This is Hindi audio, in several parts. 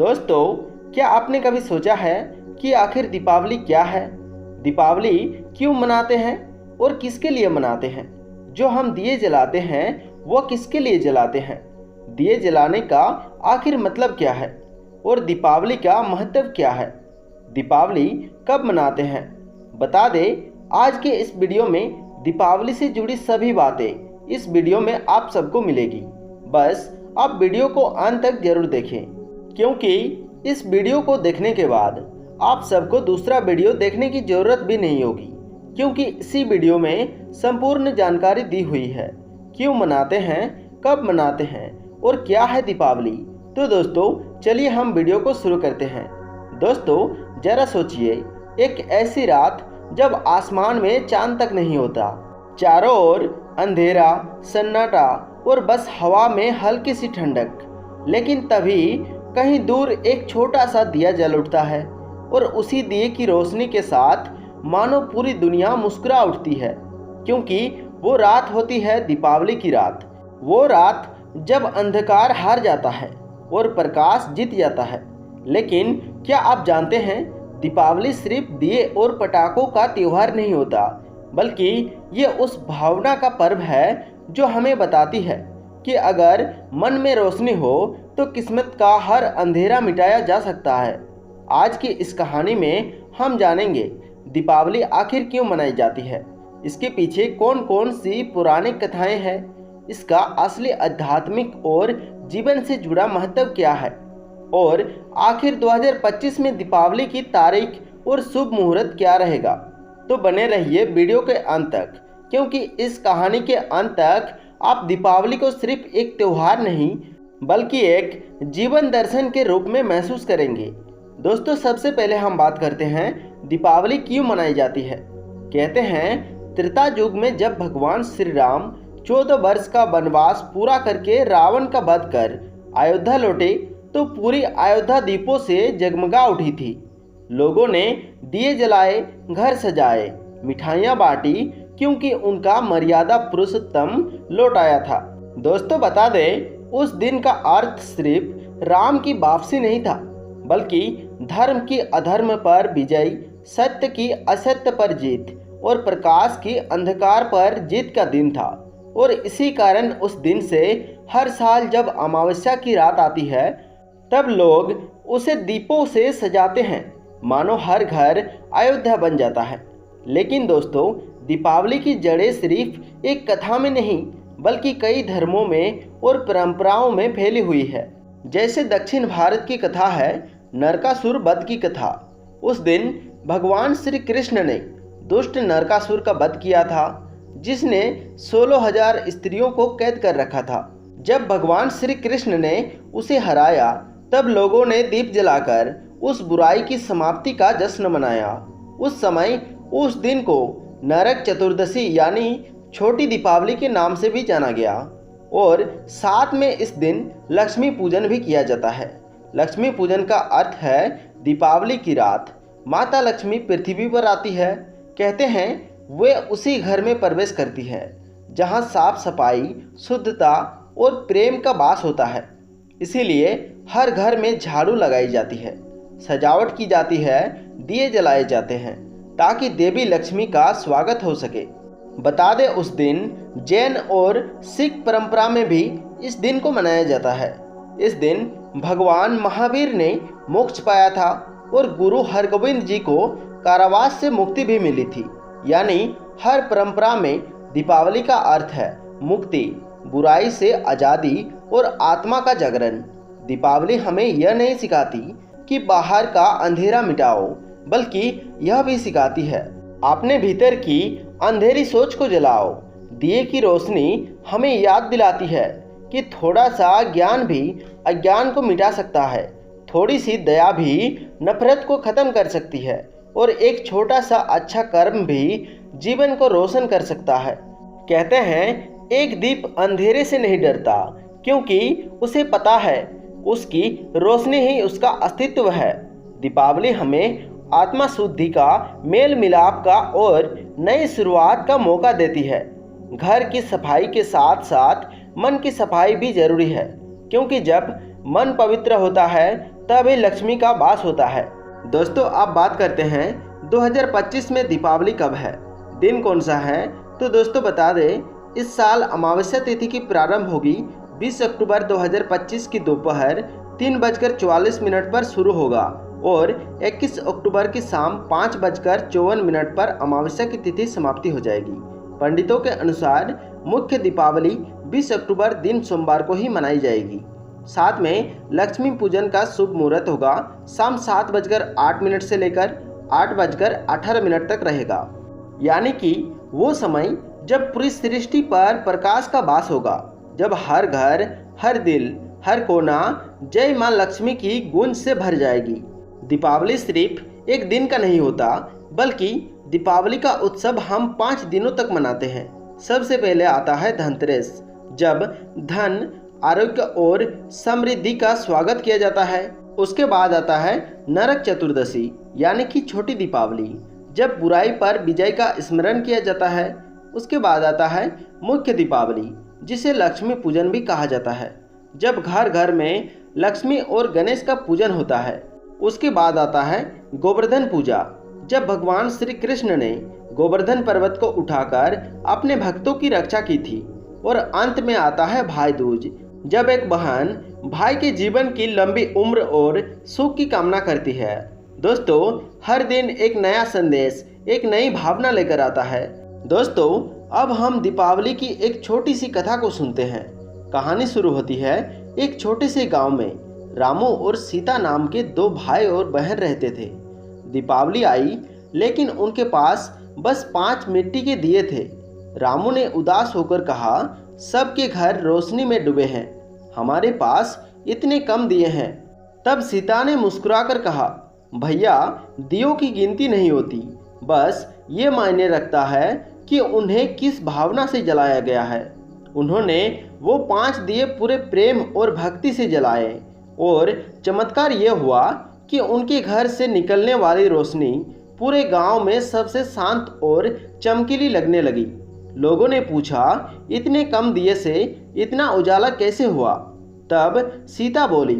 दोस्तों, क्या आपने कभी सोचा है कि आखिर दीपावली क्या है? दीपावली क्यों मनाते हैं और किसके लिए मनाते हैं? जो हम दिए जलाते हैं वो किसके लिए जलाते हैं? दिए जलाने का आखिर मतलब क्या है और दीपावली का महत्व क्या है? दीपावली कब मनाते हैं? बता दें, आज के इस वीडियो में दीपावली से जुड़ी सभी बातें इस वीडियो में आप सबको मिलेगी। बस आप वीडियो को अंत तक जरूर देखें, क्योंकि इस वीडियो को देखने के बाद आप सबको दूसरा वीडियो देखने की ज़रूरत भी नहीं होगी, क्योंकि इसी वीडियो में संपूर्ण जानकारी दी हुई है। क्यों मनाते हैं, कब मनाते हैं और क्या है दीपावली। तो दोस्तों, चलिए हम वीडियो को शुरू करते हैं। दोस्तों, ज़रा सोचिए, एक ऐसी रात जब आसमान में चांद तक नहीं होता, चारों ओर अंधेरा, सन्नाटा और बस हवा में हल्की सी ठंडक। लेकिन तभी कहीं दूर एक छोटा सा दिया जल उठता है और उसी दिए की रोशनी के साथ मानो पूरी दुनिया मुस्कुरा उठती है, क्योंकि वो रात होती है दीपावली की रात। वो रात जब अंधकार हार जाता है और प्रकाश जीत जाता है। लेकिन क्या आप जानते हैं, दीपावली सिर्फ दिए और पटाखों का त्यौहार नहीं होता, बल्कि ये उस भावना का पर्व है जो हमें बताती है कि अगर मन में रोशनी हो तो किस्मत का हर अंधेरा मिटाया जा सकता है। आज की इस कहानी में हम जानेंगे दीपावली आखिर क्यों मनाई जाती है, इसके पीछे कौन कौन सी पुरानी कथाएं हैं, इसका असली आध्यात्मिक और जीवन से जुड़ा महत्व क्या है, और आखिर 2025 में दीपावली की तारीख और शुभ मुहूर्त क्या रहेगा। तो बने रहिए वीडियो के अंत तक, क्योंकि इस कहानी के अंत तक आप दीपावली को सिर्फ एक त्यौहार नहीं बल्कि एक जीवन दर्शन के रूप में महसूस करेंगे। दोस्तों, सबसे पहले हम बात करते हैं दीपावली क्यों मनाई जाती है। कहते हैं, त्रेता युग में जब भगवान श्री राम 14 वर्ष का वनवास पूरा करके रावण का वध कर अयोध्या लौटे तो पूरी अयोध्या दीपों से जगमगा उठी थी। लोगों ने दिए जलाए, घर सजाए, मिठाइयाँ बांटी, क्योंकि उनका मर्यादा पुरुषोत्तम लौट आया था। दोस्तों, बता दें, उस दिन का अर्थ सिर्फ राम की वापसी नहीं था, बल्कि धर्म की अधर्म पर विजय, सत्य की असत्य पर जीत और प्रकाश की अंधकार पर जीत का दिन था। और इसी कारण उस दिन से हर साल जब अमावस्या की रात आती है तब लोग उसे दीपों से सजाते हैं, मानो हर घर अयोध्या बन जाता है। लेकिन दोस्तों, दीपावली की जड़ें सिर्फ एक कथा में नहीं बल्कि कई धर्मों में और परंपराओं में फैली हुई है। जैसे दक्षिण भारत की कथा है नरकासुर वध की कथा। उस दिन भगवान श्री कृष्ण ने दुष्ट नरकासुर का वध किया था, जिसने 16,000 स्त्रियों को कैद कर रखा था। जब भगवान श्री कृष्ण ने उसे हराया तब लोगों ने दीप जलाकर उस बुराई की समाप्ति का जश्न मनाया। उस समय उस दिन को नरक चतुर्दशी यानी छोटी दीपावली के नाम से भी जाना गया। और साथ में इस दिन लक्ष्मी पूजन भी किया जाता है। लक्ष्मी पूजन का अर्थ है दीपावली की रात माता लक्ष्मी पृथ्वी पर आती है। कहते हैं वे उसी घर में प्रवेश करती है जहां साफ सफाई, शुद्धता और प्रेम का वास होता है। इसीलिए हर घर में झाड़ू लगाई जाती है, सजावट की जाती है, दिए जलाए जाते हैं, ताकि देवी लक्ष्मी का स्वागत हो सके। बता दें, उस दिन जैन और सिख परंपरा में भी इस दिन को मनाया जाता है। इस दिन भगवान महावीर ने मोक्ष पाया था और गुरु हरगोविंद जी को कारावास से मुक्ति भी मिली थी। यानी हर परंपरा में दीपावली का अर्थ है मुक्ति, बुराई से आज़ादी और आत्मा का जागरण। दीपावली हमें यह नहीं सिखाती कि बाहर का अंधेरा मिटाओ, बल्कि यह भी सिखाती है अपने भीतर की अंधेरी सोच को जलाओ। दिए की रोशनी हमें याद दिलाती है कि थोड़ा सा ज्ञान भी अज्ञान को मिटा सकता है, थोड़ी सी दया भी नफरत को ख़त्म कर सकती है और एक छोटा सा अच्छा कर्म भी जीवन को रोशन कर सकता है। कहते हैं, एक दीप अंधेरे से नहीं डरता, क्योंकि उसे पता है उसकी रोशनी ही उसका अस्तित्व है। दीपावली हमें आत्मा शुद्धि का, मेल मिलाप का और नई शुरुआत का मौका देती है। घर की सफाई के साथ साथ मन की सफाई भी जरूरी है, क्योंकि जब मन पवित्र होता है तभी लक्ष्मी का वास होता है। दोस्तों अब बात करते हैं 2025 में दीपावली कब है, दिन कौन सा है। तो दोस्तों बता दें, इस साल अमावस्या तिथि की प्रारंभ होगी 20 अक्टूबर 2025 की दोपहर 3:44 पर शुरू होगा और 21 अक्टूबर की शाम 5:54 पर अमावस्या की तिथि समाप्ति हो जाएगी। पंडितों के अनुसार मुख्य दीपावली 20 अक्टूबर दिन सोमवार को ही मनाई जाएगी। साथ में लक्ष्मी पूजन का शुभ मुहूर्त होगा शाम 7:08 से लेकर 8:18 तक रहेगा, यानी कि वो समय जब पूरी सृष्टि पर प्रकाश का वास होगा, जब हर घर, हर दिल, हर कोना जय मां लक्ष्मी की गूंज से भर जाएगी। दीपावली सिर्फ एक दिन का नहीं होता, बल्कि दीपावली का उत्सव हम 5 दिनों तक मनाते हैं। सबसे पहले आता है धनतेरस, जब धन, आरोग्य और समृद्धि का स्वागत किया जाता है। उसके बाद आता है नरक चतुर्दशी यानी कि छोटी दीपावली, जब बुराई पर विजय का स्मरण किया जाता है। उसके बाद आता है मुख्य दीपावली, जिसे लक्ष्मी पूजन भी कहा जाता है, जब घर घर में लक्ष्मी और गणेश का पूजन होता है। उसके बाद आता है गोवर्धन पूजा, जब भगवान श्री कृष्ण ने गोवर्धन पर्वत को उठाकर अपने भक्तों की रक्षा की थी। और अंत में आता है भाई दूज, जब एक बहन भाई के जीवन की लंबी उम्र और सुख की कामना करती है। दोस्तों हर दिन एक नया संदेश, एक नई भावना लेकर आता है। दोस्तों अब हम दीपावली की एक छोटी सी कथा को सुनते हैं। कहानी शुरू होती है एक छोटे से गांव में। रामू और सीता नाम के 2 भाई और बहन रहते थे। दीपावली आई, लेकिन उनके पास बस 5 मिट्टी के दिए थे। रामू ने उदास होकर कहा, सबके घर रोशनी में डूबे हैं, हमारे पास इतने कम दिए हैं। तब सीता ने मुस्कुराकर कहा, भैया दियों की गिनती नहीं होती, बस ये मायने रखता है कि उन्हें किस भावना से जलाया गया है। उन्होंने वो 5 दिए पूरे प्रेम और भक्ति से जलाए और चमत्कार ये हुआ कि उनके घर से निकलने वाली रोशनी पूरे गांव में सबसे शांत और चमकीली लगने लगी। लोगों ने पूछा, इतने कम दिए से इतना उजाला कैसे हुआ? तब सीता बोली,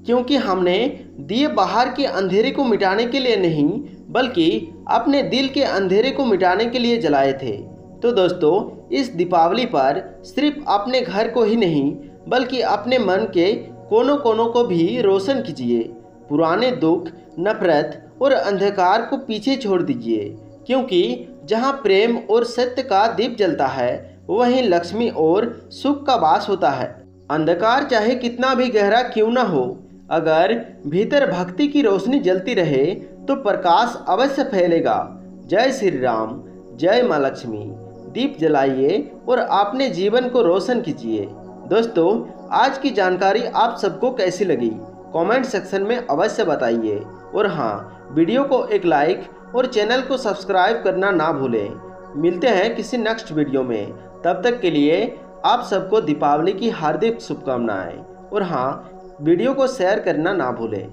क्योंकि हमने दिए बाहर के अंधेरे को मिटाने के लिए नहीं, बल्कि अपने दिल के अंधेरे को मिटाने के लिए जलाए थे। तो दोस्तों इस दीपावली पर सिर्फ अपने घर को ही नहीं, बल्कि अपने मन के कोनों कोनों को भी रोशन कीजिए। पुराने दुख, नफरत और अंधकार को पीछे छोड़ दीजिए, क्योंकि जहाँ प्रेम और सत्य का दीप जलता है, वहीं लक्ष्मी और सुख का वास होता है। अंधकार चाहे कितना भी गहरा क्यों ना हो, अगर भीतर भक्ति की रोशनी जलती रहे तो प्रकाश अवश्य फैलेगा। जय श्री राम, जय माँ लक्ष्मी। दीप जलाइए और अपने जीवन को रोशन कीजिए। दोस्तों आज की जानकारी आप सबको कैसी लगी, कमेंट सेक्शन में अवश्य बताइए। और हाँ, वीडियो को एक लाइक और चैनल को सब्सक्राइब करना ना भूलें। मिलते हैं किसी नेक्स्ट वीडियो में, तब तक के लिए आप सबको दीपावली की हार्दिक शुभकामनाएं। और हाँ, वीडियो को शेयर करना ना भूलें।